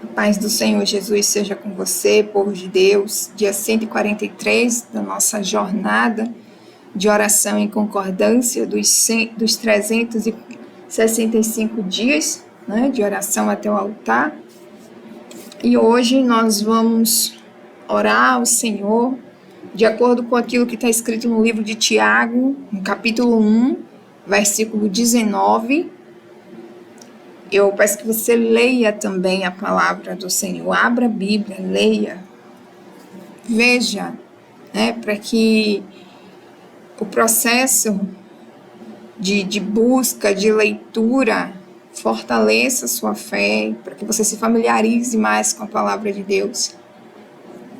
A paz do Senhor Jesus seja com você, povo de Deus. Dia 143 da nossa jornada de oração em concordância dos 365 dias, né, de oração até o altar. E hoje nós vamos orar ao Senhor de acordo com aquilo que está escrito no livro de Tiago, no capítulo 1, versículo 19. Eu peço que você leia também a palavra do Senhor. Abra a Bíblia, leia, veja, né, para que o processo de busca, de leitura, fortaleça a sua fé, para que você se familiarize mais com a palavra de Deus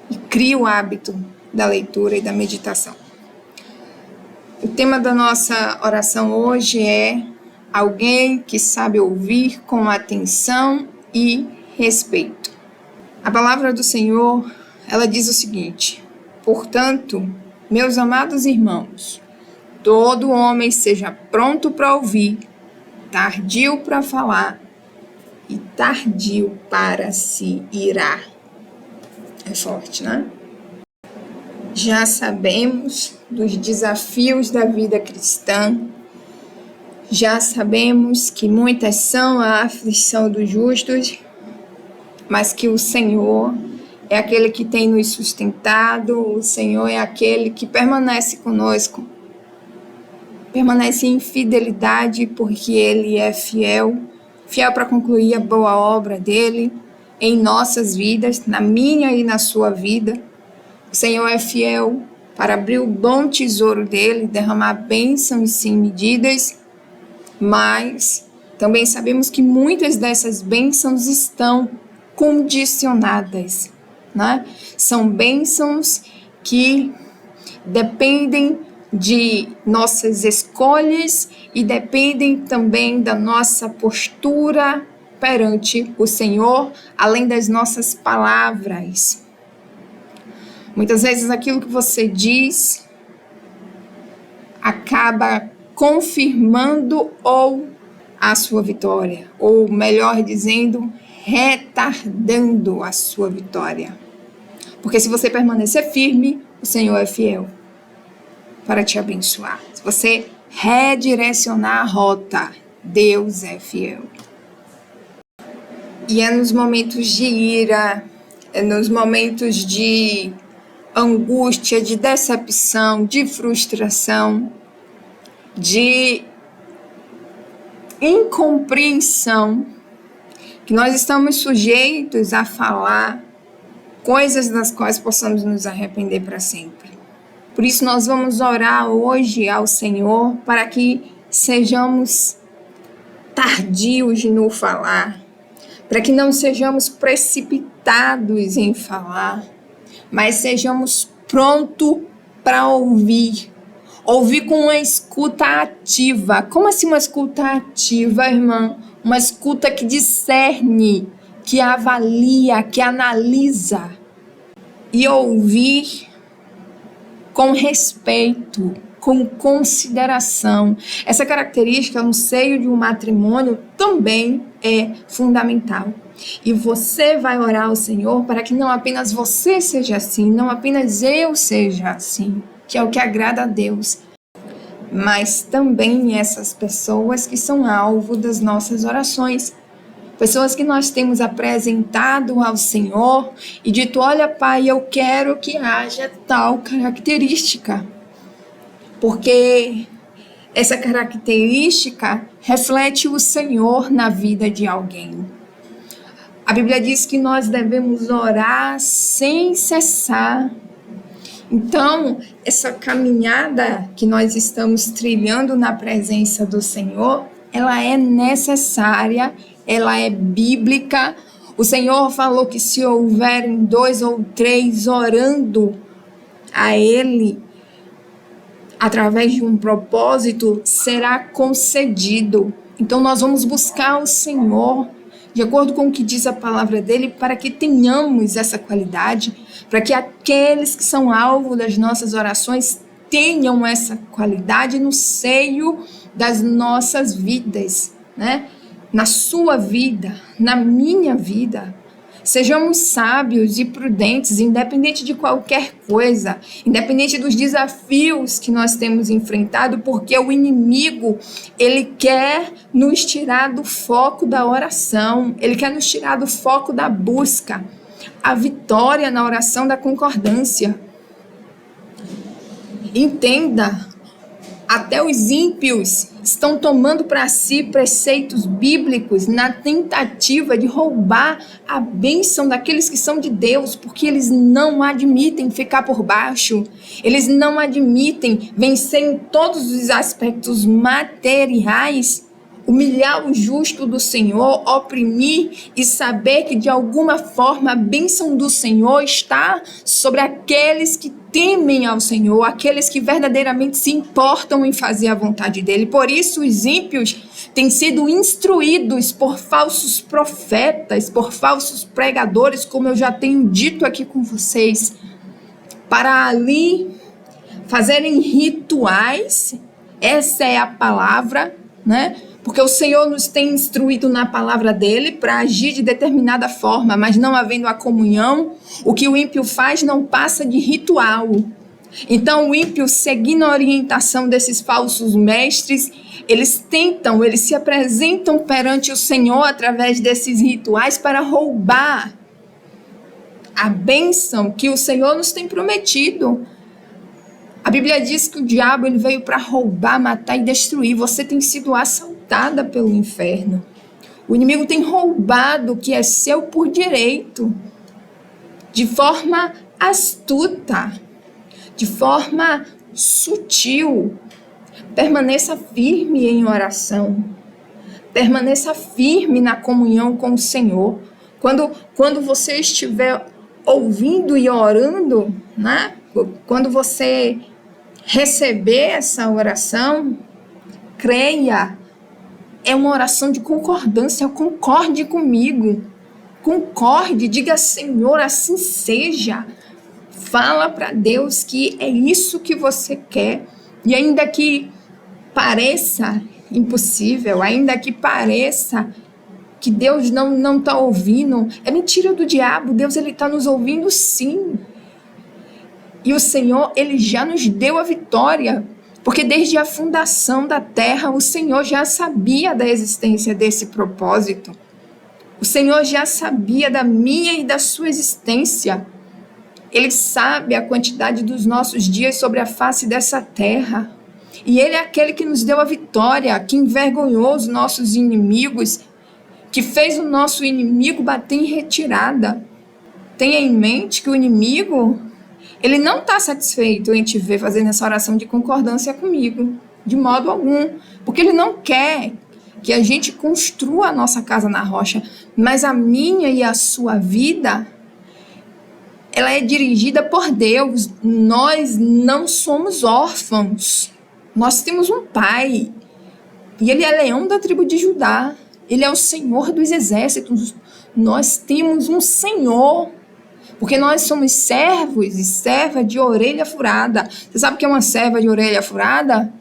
e crie o hábito da leitura e da meditação. O tema da nossa oração hoje é alguém que sabe ouvir com atenção e respeito. A palavra do Senhor, ela diz o seguinte: portanto, meus amados irmãos, todo homem seja pronto para ouvir, tardio para falar e tardio para se irar. É forte, né? Já sabemos dos desafios da vida cristã. Já sabemos que muitas são a aflição dos justos, mas que o Senhor é aquele que tem nos sustentado, o Senhor é aquele que permanece conosco, permanece em fidelidade, porque Ele é fiel para concluir a boa obra dEle em nossas vidas, na minha e na sua vida. O Senhor é fiel para abrir o bom tesouro dEle, derramar bênçãos sem medidas, mas também sabemos que muitas dessas bênçãos estão condicionadas, né? São bênçãos que dependem de nossas escolhas e dependem também da nossa postura perante o Senhor, além das nossas palavras. Muitas vezes aquilo que você diz acaba confirmando ou a sua vitória, ou melhor dizendo, retardando a sua vitória. Porque se você permanecer firme, o Senhor é fiel para te abençoar. Se você redirecionar a rota, Deus é fiel. E é nos momentos de ira, é nos momentos de angústia, de decepção, de frustração, de incompreensão, que nós estamos sujeitos a falar coisas das quais possamos nos arrepender para sempre. Por isso nós vamos orar hoje ao Senhor para que sejamos tardios no falar, para que não sejamos precipitados em falar, mas sejamos prontos para ouvir com uma escuta ativa. Como assim uma escuta ativa, irmã? Uma escuta que discerne, que avalia, que analisa. E ouvir com respeito, com consideração. Essa característica no seio de um matrimônio também é fundamental. E você vai orar ao Senhor para que não apenas você seja assim, não apenas eu seja assim, que é o que agrada a Deus, mas também essas pessoas que são alvo das nossas orações, pessoas que nós temos apresentado ao Senhor e dito: olha, Pai, eu quero que haja tal característica, porque essa característica reflete o Senhor na vida de alguém. A Bíblia diz que nós devemos orar sem cessar. Então, essa caminhada que nós estamos trilhando na presença do Senhor, ela é necessária, ela é bíblica. O Senhor falou que se houverem 2 ou 3 orando a Ele, através de um propósito, será concedido. Então, nós vamos buscar o Senhor de acordo com o que diz a palavra dele, para que tenhamos essa qualidade, para que aqueles que são alvo das nossas orações tenham essa qualidade no seio das nossas vidas, né? Na sua vida, na minha vida. Sejamos sábios e prudentes, independente de qualquer coisa, independente dos desafios que nós temos enfrentado, porque o inimigo, ele quer nos tirar do foco da oração, ele quer nos tirar do foco da busca, a vitória na oração da concordância. Entenda, até os ímpios estão tomando para si preceitos bíblicos na tentativa de roubar a bênção daqueles que são de Deus, porque eles não admitem ficar por baixo, eles não admitem vencer em todos os aspectos materiais, humilhar o justo do Senhor, oprimir e saber que de alguma forma a bênção do Senhor está sobre aqueles que temem ao Senhor, aqueles que verdadeiramente se importam em fazer a vontade dele. Por isso os ímpios têm sido instruídos por falsos profetas, por falsos pregadores, como eu já tenho dito aqui com vocês, para ali fazerem rituais. Essa é a palavra, né? Porque o Senhor nos tem instruído na palavra dele para agir de determinada forma, mas não havendo a comunhão, o que o ímpio faz não passa de ritual. Então o ímpio, seguindo a orientação desses falsos mestres, eles se apresentam perante o Senhor através desses rituais para roubar a bênção que o Senhor nos tem prometido. A Bíblia diz que o diabo ele veio para roubar, matar e destruir. Você tem sido assaltada pelo inferno. O inimigo tem roubado o que é seu por direito, de forma astuta, de forma sutil. Permaneça firme em oração. Permaneça firme na comunhão com o Senhor. Quando você estiver ouvindo e orando, né? Quando você receber essa oração, creia, é uma oração de concordância, concorde comigo, concorde, diga Senhor, assim seja, fala para Deus que é isso que você quer, e ainda que pareça impossível, ainda que pareça que Deus não está ouvindo, é mentira do diabo, Deus ele está nos ouvindo sim. E o Senhor, ele já nos deu a vitória, porque desde a fundação da terra, o Senhor já sabia da existência desse propósito. O Senhor já sabia da minha e da sua existência. Ele sabe a quantidade dos nossos dias sobre a face dessa terra. E ele é aquele que nos deu a vitória, que envergonhou os nossos inimigos, que fez o nosso inimigo bater em retirada. Tenha em mente que o inimigo, ele não está satisfeito em te ver fazendo essa oração de concordância comigo, de modo algum, porque ele não quer que a gente construa a nossa casa na rocha, mas a minha e a sua vida, ela é dirigida por Deus. Nós não somos órfãos, nós temos um pai, e ele é leão da tribo de Judá, ele é o Senhor dos exércitos, nós temos um Senhor, porque nós somos servos e serva de orelha furada. Você sabe o que é uma serva de orelha furada?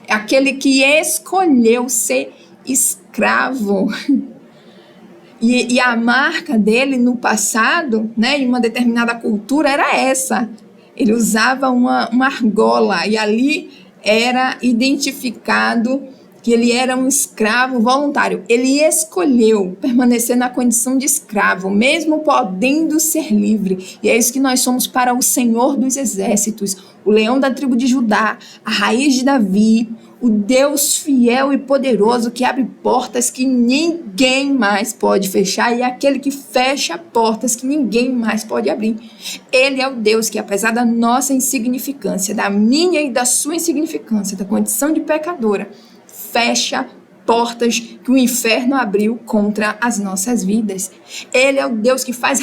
É aquele que escolheu ser escravo. E a marca dele no passado, né, em uma determinada cultura, era essa. Ele usava uma argola e ali era identificado que ele era um escravo voluntário. Ele escolheu permanecer na condição de escravo, mesmo podendo ser livre. E é isso que nós somos para o Senhor dos exércitos, o leão da tribo de Judá, a raiz de Davi, o Deus fiel e poderoso que abre portas que ninguém mais pode fechar e é aquele que fecha portas que ninguém mais pode abrir. Ele é o Deus que, apesar da nossa insignificância, da minha e da sua insignificância, da condição de pecadora, fecha portas que o inferno abriu contra as nossas vidas. Ele é o Deus que faz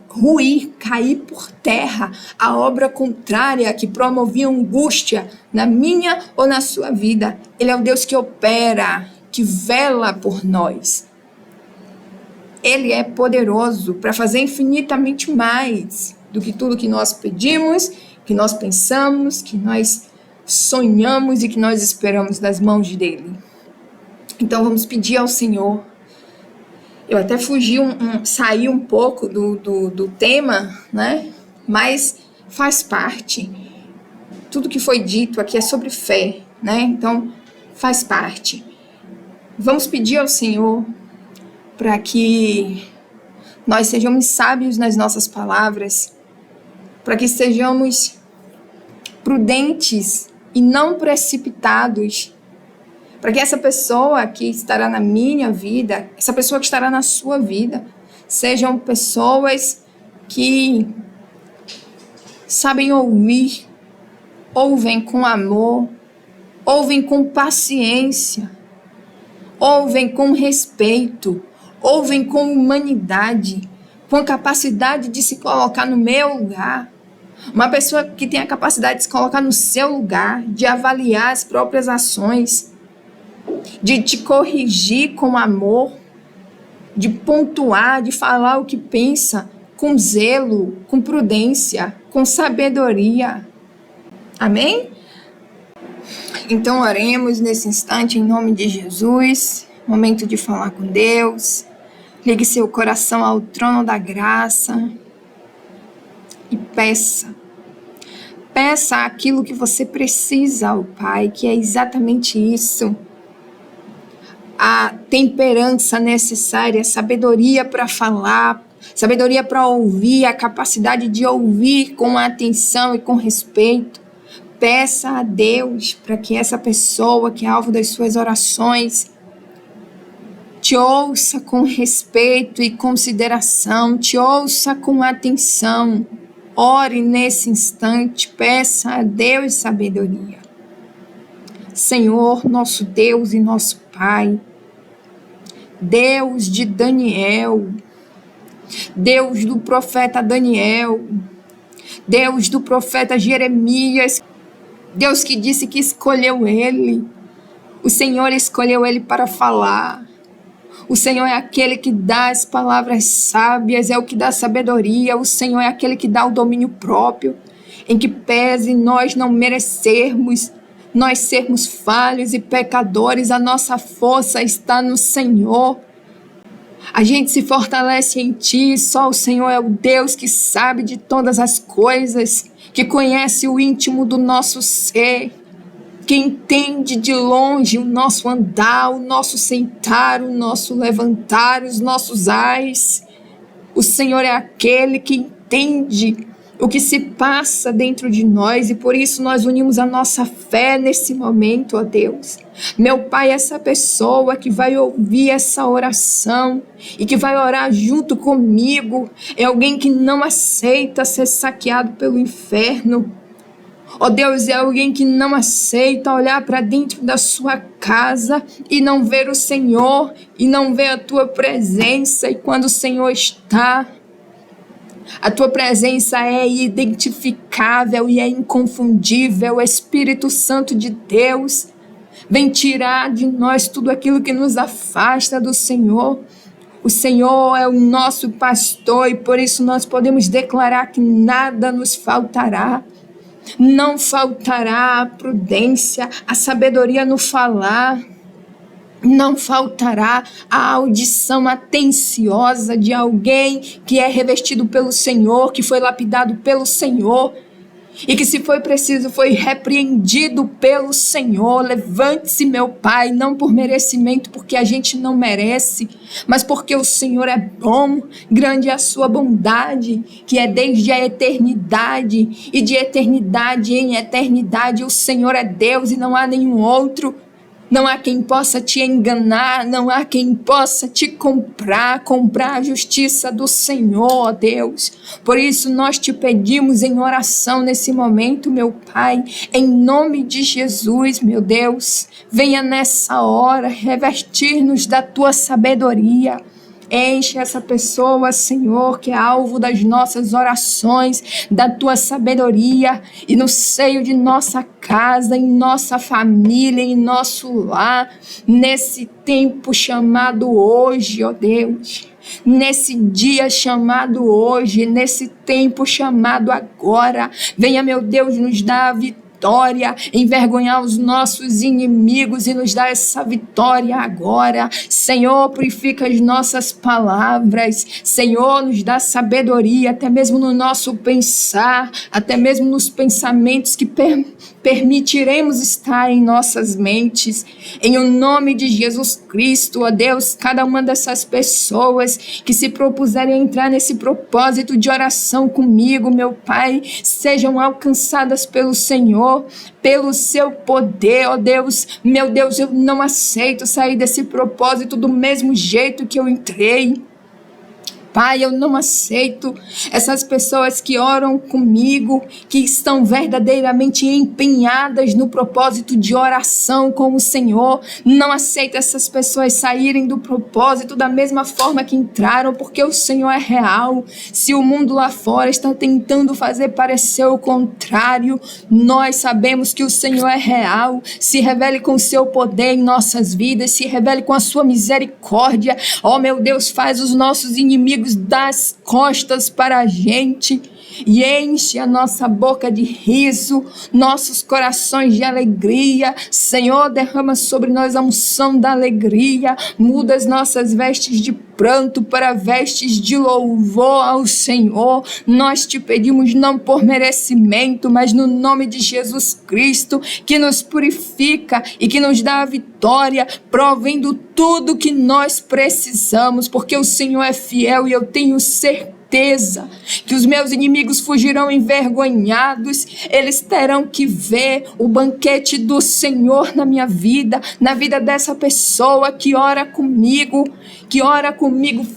ruir, cair por terra a obra contrária que promovia angústia na minha ou na sua vida. Ele é o Deus que opera, que vela por nós. Ele é poderoso para fazer infinitamente mais do que tudo que nós pedimos, que nós pensamos, que nós sonhamos e que nós esperamos das mãos dele. Então vamos pedir ao Senhor. Eu até saí um pouco do tema, né? Mas faz parte. Tudo que foi dito aqui é sobre fé, né? Então, faz parte. Vamos pedir ao Senhor para que nós sejamos sábios nas nossas palavras, para que sejamos prudentes e não precipitados, para que essa pessoa que estará na minha vida, essa pessoa que estará na sua vida, sejam pessoas que sabem ouvir, ouvem com amor, ouvem com paciência, ouvem com respeito, ouvem com humanidade, com a capacidade de se colocar no meu lugar. Uma pessoa que tem a capacidade de se colocar no seu lugar, de avaliar as próprias ações, de te corrigir com amor, de pontuar, de falar o que pensa, com zelo, com prudência, com sabedoria. Amém? Então oremos nesse instante em nome de Jesus. Momento de falar com Deus. Ligue seu coração ao trono da graça e peça. Peça aquilo que você precisa ao Pai, que é exatamente isso. A temperança necessária, sabedoria para falar, sabedoria para ouvir, a capacidade de ouvir com atenção e com respeito. Peça a Deus para que essa pessoa que é alvo das suas orações te ouça com respeito e consideração, te ouça com atenção. Ore nesse instante, peça a Deus sabedoria. Senhor, nosso Deus e nosso Pai, Deus de Daniel, Deus do profeta Daniel, Deus do profeta Jeremias, Deus que disse que escolheu ele, o Senhor escolheu ele para falar. O Senhor é aquele que dá as palavras sábias, é o que dá sabedoria, o Senhor é aquele que dá o domínio próprio, em que pese nós não merecermos, nós sermos falhos e pecadores, a nossa força está no Senhor. A gente se fortalece em Ti, só o Senhor é o Deus que sabe de todas as coisas, que conhece o íntimo do nosso ser, que entende de longe o nosso andar, o nosso sentar, o nosso levantar, os nossos ais. O Senhor é aquele que entende o que se passa dentro de nós e por isso nós unimos a nossa fé nesse momento, ó Deus. Meu Pai, essa pessoa que vai ouvir essa oração e que vai orar junto comigo é alguém que não aceita ser saqueado pelo inferno. Ó Deus, é alguém que não aceita olhar para dentro da sua casa e não ver o Senhor e não ver a tua presença. E quando o Senhor está, a tua presença é identificável e é inconfundível. Espírito Santo de Deus, vem tirar de nós tudo aquilo que nos afasta do Senhor. O Senhor é o nosso pastor e por isso nós podemos declarar que nada nos faltará. Não faltará a prudência, a sabedoria no falar. Não faltará a audição atenciosa de alguém que é revestido pelo Senhor, que foi lapidado pelo Senhor e que, se foi preciso, foi repreendido pelo Senhor. Levante-se, meu Pai, não por merecimento, porque a gente não merece, mas porque o Senhor é bom, grande é a sua bondade, que é desde a eternidade, e de eternidade em eternidade o Senhor é Deus e não há nenhum outro. Não há quem possa te enganar, não há quem possa te comprar a justiça do Senhor, ó Deus. Por isso nós te pedimos em oração nesse momento, meu Pai, em nome de Jesus, meu Deus, venha nessa hora revestir-nos da tua sabedoria. Enche essa pessoa, Senhor, que é alvo das nossas orações, da tua sabedoria, e no seio de nossa casa, em nossa família, em nosso lar, nesse tempo chamado hoje, ó Deus, nesse dia chamado hoje, nesse tempo chamado agora. Venha, meu Deus, nos dar a vitória vitória, envergonhar os nossos inimigos e nos dar essa vitória agora. Senhor, purifica as nossas palavras. Senhor, nos dá sabedoria, até mesmo no nosso pensar, até mesmo nos pensamentos que permitiremos estar em nossas mentes. Em o nome de Jesus Cristo, ó Deus, cada uma dessas pessoas que se propuserem a entrar nesse propósito de oração comigo, meu Pai, sejam alcançadas pelo Senhor, pelo seu poder, ó Deus. Meu Deus, eu não aceito sair desse propósito do mesmo jeito que eu entrei. Pai, eu não aceito essas pessoas que oram comigo, que estão verdadeiramente empenhadas no propósito de oração com o Senhor. Não aceito essas pessoas saírem do propósito da mesma forma que entraram, porque o Senhor é real. Se o mundo lá fora está tentando fazer parecer o contrário, nós sabemos que o Senhor é real. Se revele com o seu poder em nossas vidas, se revele com a sua misericórdia. Ó, meu Deus, faz os nossos inimigos das costas para a gente e enche a nossa boca de riso, nossos corações de alegria. Senhor, derrama sobre nós a unção da alegria, muda as nossas vestes de pranto para vestes de louvor ao Senhor. Nós te pedimos não por merecimento, mas no nome de Jesus Cristo, que nos purifica e que nos dá a vitória, provendo tudo que nós precisamos, porque o Senhor é fiel e eu tenho certeza que os meus inimigos fugirão envergonhados. Eles terão que ver o banquete do Senhor na minha vida, na vida dessa pessoa que ora comigo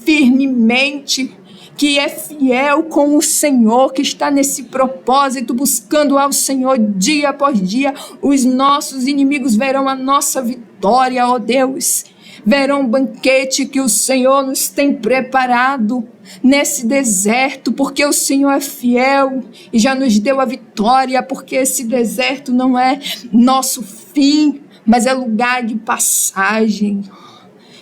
firmemente, que é fiel com o Senhor, que está nesse propósito, buscando ao Senhor dia após dia. Os nossos inimigos verão a nossa vitória, ó Deus. Verão o banquete que o Senhor nos tem preparado nesse deserto, porque o Senhor é fiel e já nos deu a vitória, porque esse deserto não é nosso fim, mas é lugar de passagem.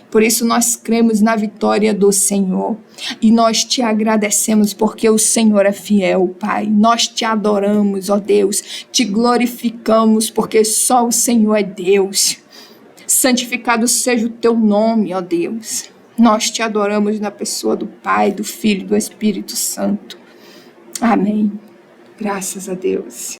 Por isso nós cremos na vitória do Senhor e nós te agradecemos porque o Senhor é fiel, Pai. Nós te adoramos, ó Deus, te glorificamos porque só o Senhor é Deus. Santificado seja o teu nome, ó Deus. Nós te adoramos na pessoa do Pai, do Filho e do Espírito Santo. Amém. Graças a Deus.